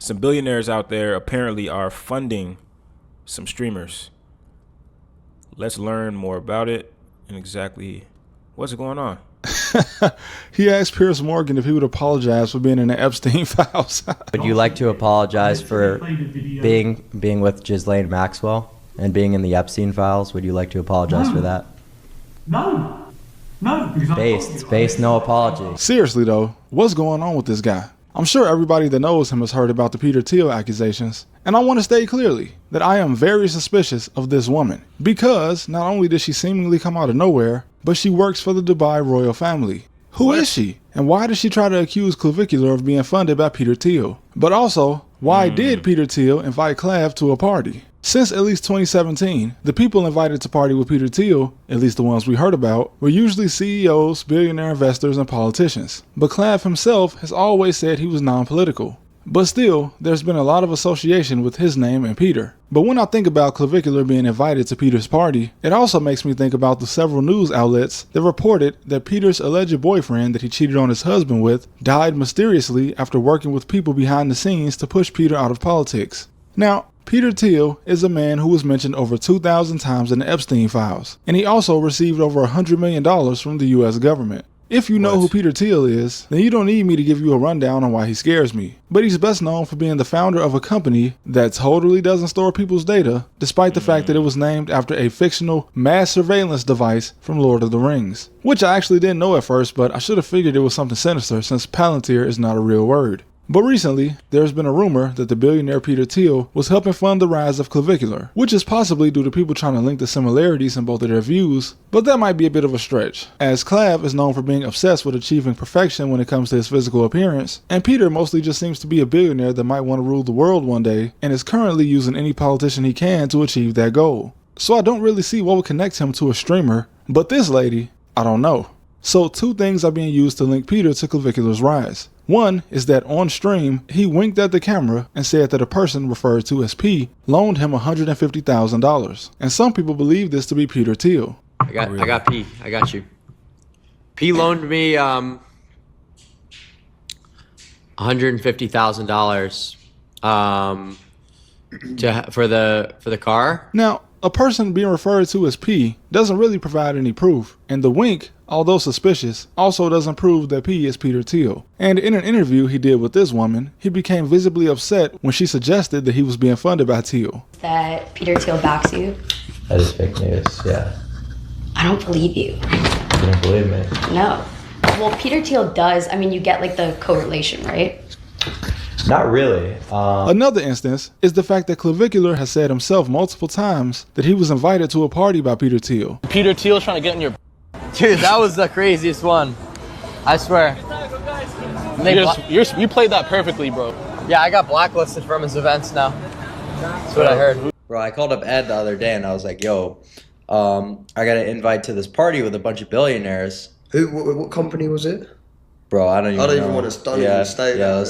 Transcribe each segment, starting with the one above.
some billionaires out there apparently are funding some streamers. Let's learn more about it and exactly what's going on. He asked Piers Morgan if he would apologize for being in the Epstein files. Would you like to apologize for being with Ghislaine Maxwell and being in the Epstein files? Would you like to apologize for that? No. Because Based, no apology. Seriously though, what's going on with this guy? I'm sure everybody that knows him has heard about the Peter Thiel accusations, and I want to state clearly that I am very suspicious of this woman, because not only did she seemingly come out of nowhere, but she works for the Dubai royal family. Who is she? And why did she try to accuse Clavicular of being funded by Peter Thiel? But also, why did Peter Thiel invite Clav to a party? Since at least 2017, the people invited to party with Peter Thiel, at least the ones we heard about, were usually CEOs, billionaire investors, and politicians. But Clav himself has always said he was non-political. But still, there's been a lot of association with his name and Peter. But when I think about Clavicular being invited to Peter's party, it also makes me think about the several news outlets that reported that Peter's alleged boyfriend that he cheated on his husband with died mysteriously after working with people behind the scenes to push Peter out of politics. Now, Peter Thiel is a man who was mentioned over 2,000 times in the Epstein files, and he also received over $100 million from the US government. If you know who Peter Thiel is, then you don't need me to give you a rundown on why he scares me. But he's best known for being the founder of a company that totally doesn't store people's data, despite the fact that it was named after a fictional mass surveillance device from Lord of the Rings. Which I actually didn't know at first, but I should have figured it was something sinister since Palantir is not a real word. But recently, there's been a rumor that the billionaire Peter Thiel was helping fund the rise of Clavicular, which is possibly due to people trying to link the similarities in both of their views, but that might be a bit of a stretch, as Clav is known for being obsessed with achieving perfection when it comes to his physical appearance, and Peter mostly just seems to be a billionaire that might want to rule the world one day, and is currently using any politician he can to achieve that goal. So I don't really see what would connect him to a streamer, but this lady, I don't know. So two things are being used to link Peter to Clavicular's rise. One is that on stream, he winked at the camera and said that a person referred to as P loaned him $150,000. And some people believe this to be Peter Thiel. I got P. I got you. P loaned me $150,000 for the car. Now, a person being referred to as P doesn't really provide any proof, and the wink, although suspicious, also doesn't prove that P is Peter Thiel. And in an interview he did with this woman, he became visibly upset when she suggested that he was being funded by Thiel. That Peter Thiel backs you? That is fake news, yeah. I don't believe you. You don't believe me? No. Well, Peter Thiel does. I mean, you get like the correlation, right? Not really. Another instance is the fact that Clavicular has said himself multiple times that he was invited to a party by Peter Thiel. Peter Thiel's trying to get in your... Dude, that was the craziest one. I swear. You played that perfectly, bro. Yeah, I got blacklisted from his events now. That's what I heard. Bro, I called up Ed the other day and I was like, yo, I got an invite to this party with a bunch of billionaires. What company was it? Bro, I don't even want to stay. Yeah, let's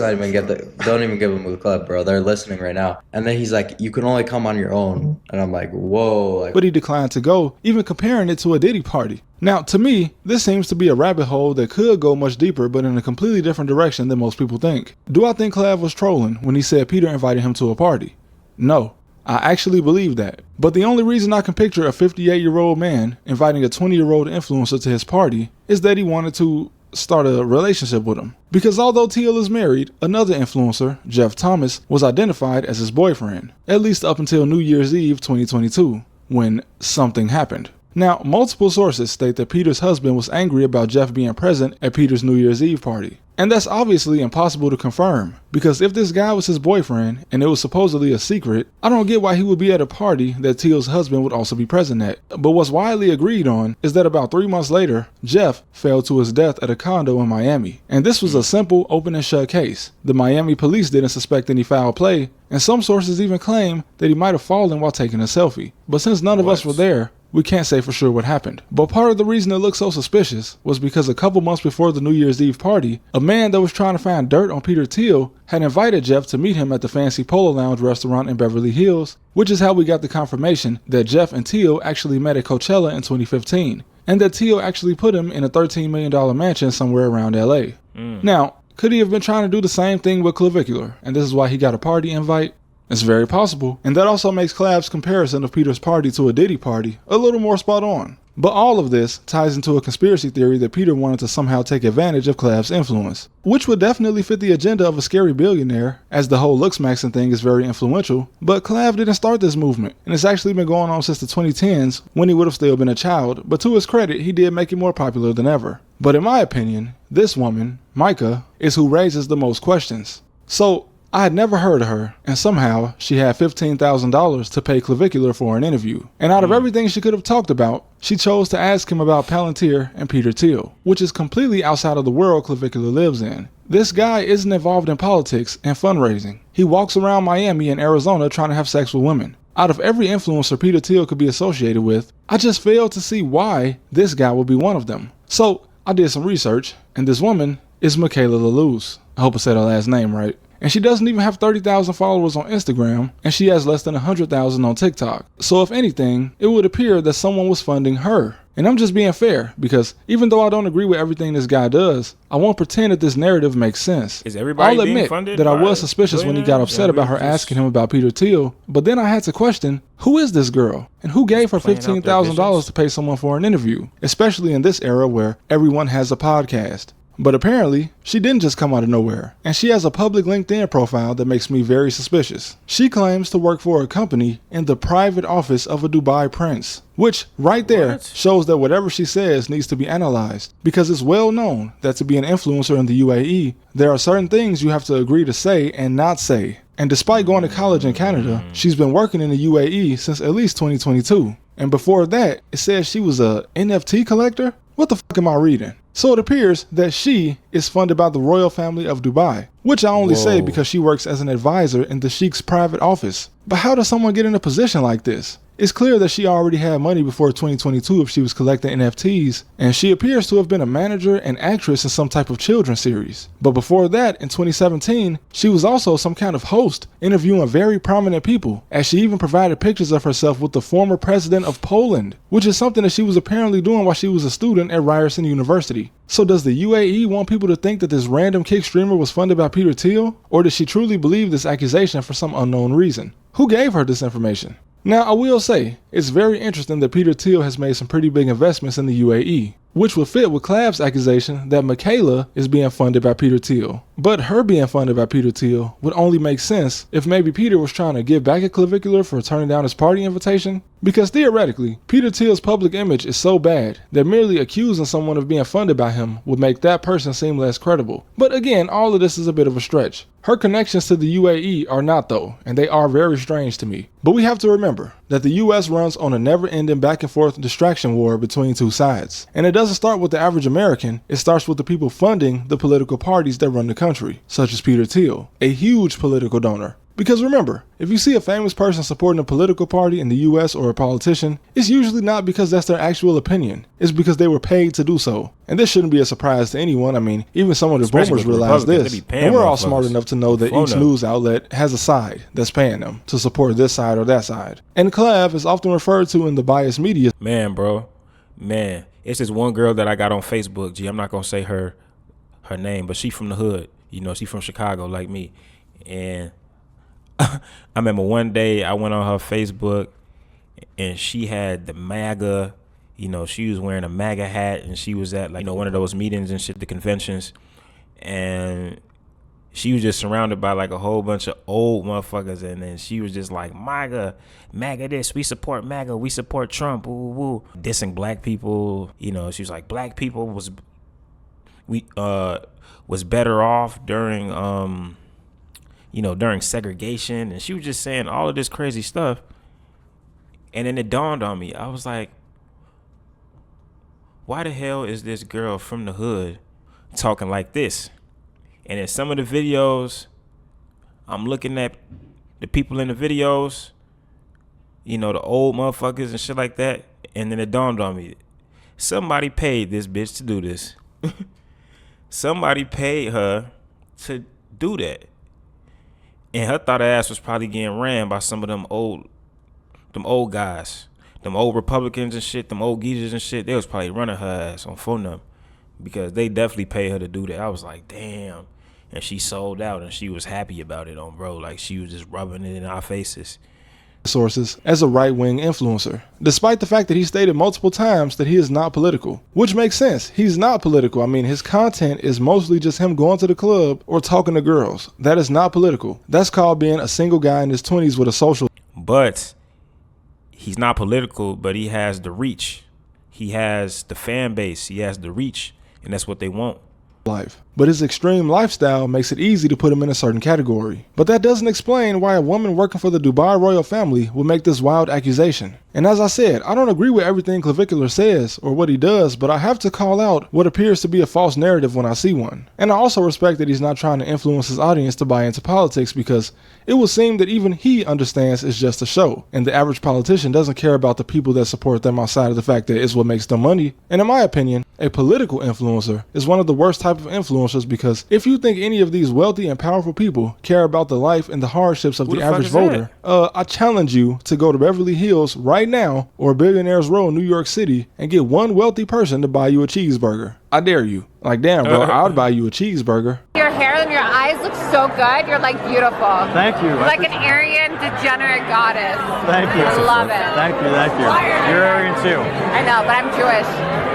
not even don't even give them a club, bro. They're listening right now. And then he's like, you can only come on your own. And I'm like, whoa. But he declined to go, even comparing it to a Diddy party. Now, to me, this seems to be a rabbit hole that could go much deeper, but in a completely different direction than most people think. Do I think Clav was trolling when he said Peter invited him to a party? No. I actually believe that. But the only reason I can picture a 58-year-old man inviting a 20-year-old influencer to his party is that he wanted to start a relationship with him. Because although Thiel is married, another influencer, Jeff Thomas, was identified as his boyfriend, at least up until New Year's Eve 2022, when something happened. Now, multiple sources state that Peter's husband was angry about Jeff being present at Peter's New Year's Eve party. And that's obviously impossible to confirm, because if this guy was his boyfriend and it was supposedly a secret, I don't get why he would be at a party that Thiel's husband would also be present at. But what's widely agreed on is that about 3 months later, Jeff fell to his death at a condo in Miami. And this was a simple open and shut case. The Miami police didn't suspect any foul play, and some sources even claim that he might have fallen while taking a selfie. But since none of us were there, we can't say for sure what happened. But part of the reason it looked so suspicious was because a couple months before the New Year's Eve party, a man that was trying to find dirt on Peter Thiel had invited Jeff to meet him at the fancy Polo Lounge restaurant in Beverly Hills, which is how we got the confirmation that Jeff and Thiel actually met at Coachella in 2015, and that Thiel actually put him in a $13 million mansion somewhere around LA. Now, Could he have been trying to do the same thing with Clavicular, and this is why he got a party invite? It's very possible, and that also makes Clav's comparison of Peter's party to a Diddy party a little more spot on. But all of this ties into a conspiracy theory that Peter wanted to somehow take advantage of Clav's influence, which would definitely fit the agenda of a scary billionaire, as the whole looks maxing thing is very influential. But Clav didn't start this movement, and it's actually been going on since the 2010s when he would have still been a child, but to his credit, he did make it more popular than ever. But in my opinion, this woman, Micah, is who raises the most questions. So, I had never heard of her, and somehow she had $15,000 to pay Clavicular for an interview. And out of everything she could have talked about, she chose to ask him about Palantir and Peter Thiel, which is completely outside of the world Clavicular lives in. This guy isn't involved in politics and fundraising. He walks around Miami and Arizona trying to have sex with women. Out of every influencer Peter Thiel could be associated with, I just failed to see why this guy would be one of them. So I did some research, and this woman is Michaela LaLuz. I hope I said her last name right. And she doesn't even have 30,000 followers on Instagram, and she has less than 100,000 on TikTok. So if anything, it would appear that someone was funding her. And I'm just being fair, because even though I don't agree with everything this guy does, I won't pretend that this narrative makes sense. Is everybody I'll being admit funded that I by was suspicious when he got billionaires? upset about her asking him about Peter Thiel, but then I had to question, who is this girl? And who gave her Playing out their $15,000 visions. to pay someone for an interview? Especially in this era where everyone has a podcast. But apparently, she didn't just come out of nowhere, and she has a public LinkedIn profile that makes me very suspicious. She claims to work for a company in the private office of a Dubai prince, which right there What? shows that whatever she says needs to be analyzed, because it's well known that to be an influencer in the UAE, there are certain things you have to agree to say and not say. And despite going to college in Canada, she's been working in the UAE since at least 2022. And before that, it says she was a NFT collector? What the fuck am I reading? So it appears that she is funded by the royal family of Dubai, which I only say Whoa. because she works as an advisor in the sheik's private office. But how does someone get in a position like this? It's clear that she already had money before 2022 if she was collecting NFTs, and she appears to have been a manager and actress in some type of children's series. But before that, in 2017, she was also some kind of host, interviewing very prominent people, as she even provided pictures of herself with the former president of Poland, which is something that she was apparently doing while she was a student at Ryerson University. So does the UAE want people to think that this random kick streamer was funded by Peter Thiel? Or does she truly believe this accusation for some unknown reason? Who gave her this information? Now, I will say, it's very interesting that Peter Thiel has made some pretty big investments in the UAE, which would fit with Clav's accusation that Michaela is being funded by Peter Thiel. But her being funded by Peter Thiel would only make sense if maybe Peter was trying to give back at Clavicular for turning down his party invitation. Because theoretically, Peter Thiel's public image is so bad that merely accusing someone of being funded by him would make that person seem less credible. But again, all of this is a bit of a stretch. Her connections to the UAE are not though, and they are very strange to me. But we have to remember that the US runs on a never-ending back and forth distraction war between two sides. And it doesn't start with the average American, it starts with the people funding the political parties that run the country, such as Peter Thiel, a huge political donor. Because remember, if you see a famous person supporting a political party in the US or a politician, it's usually not because that's their actual opinion. It's because they were paid to do so. And this shouldn't be a surprise to anyone. I mean, even some of the Especially boomers with the realize Republicans, this. they be paying And we're all smart motherfuckers enough to know that before each them. news outlet has a side that's paying them to support this side or that side. And Clav is often referred to in the biased media. Man, bro. Man. It's this one girl that I got on Facebook, G. I'm not going to say her name, but she from the hood. You know, she from Chicago like me. And I remember one day I went on her Facebook and she had the MAGA, you know, she was wearing a MAGA hat and she was at like, you know, one of those meetings and shit, the conventions. And she was just surrounded by like a whole bunch of old motherfuckers. And then she was just like, MAGA this, we support MAGA, we support Trump, woo, woo, woo. Dissing black people, you know, she was like, black people was better off during, you know, during segregation. And she was just saying all of this crazy stuff. And then it dawned on me. I was like, why the hell is this girl from the hood talking like this? And in some of the videos, I'm looking at the people in the videos, you know, the old motherfuckers and shit like that. And then it dawned on me, somebody paid this bitch to do this. Somebody paid her to do that. And her thought ass was probably getting ran by some of them old guys, them old Republicans and shit, them old geezers and shit. They was probably running her ass on phone number because they definitely paid her to do that. I was like, damn. and she sold out, and she was happy about it, on bro. Like, she was just rubbing it in our faces. Sources as a right-wing influencer, despite the fact that he stated multiple times that he is not political, which makes sense. He's not political. I mean, his content is mostly just him going to the club or talking to girls. That is not political. That's called being a single guy in his 20s with a social. But he's not political, but he has the reach. He has the fan base. He has the reach, and that's what they want. Life. But his extreme lifestyle makes it easy to put him in a certain category. But that doesn't explain why a woman working for the Dubai royal family would make this wild accusation. And as I said, I don't agree with everything Clavicular says or what he does, but I have to call out what appears to be a false narrative when I see one. And I also respect that he's not trying to influence his audience to buy into politics, because it would seem that even he understands it's just a show, and the average politician doesn't care about the people that support them outside of the fact that it's what makes them money. And in my opinion, a political influencer is one of the worst type of influencers, because if you think any of these wealthy and powerful people care about the life and the hardships of the average voter, I challenge you to go to Beverly Hills right now or Billionaires Row, New York City, and get one wealthy person to buy you a cheeseburger. I dare you. Like, damn, bro, I would buy you a cheeseburger. Your hair and your eyes look so good. You're like beautiful. Thank you. You're like an Aryan degenerate goddess. Thank you. I love it. Thank you. Thank you. You're Aryan too. I know, but I'm Jewish.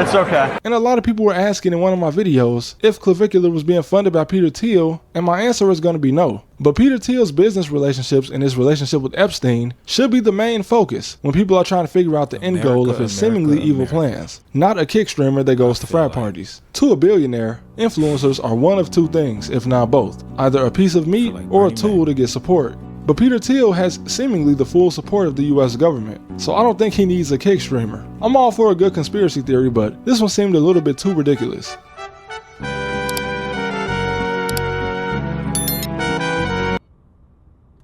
It's okay. And a lot of people were asking in one of my videos if Clavicular was being funded by Peter Thiel, and my answer is going to be no. But Peter Thiel's business relationships and his relationship with Epstein should be the main focus when people are trying to figure out the end goal of his seemingly evil plans, not a kick streamer that goes to frat parties. To a billionaire, influencers are one of two things, if not both, either a piece of meat or a tool to get support. But Peter Thiel has seemingly the full support of the US government, so I don't think he needs a kick streamer. I'm all for a good conspiracy theory, but this one seemed a little bit too ridiculous.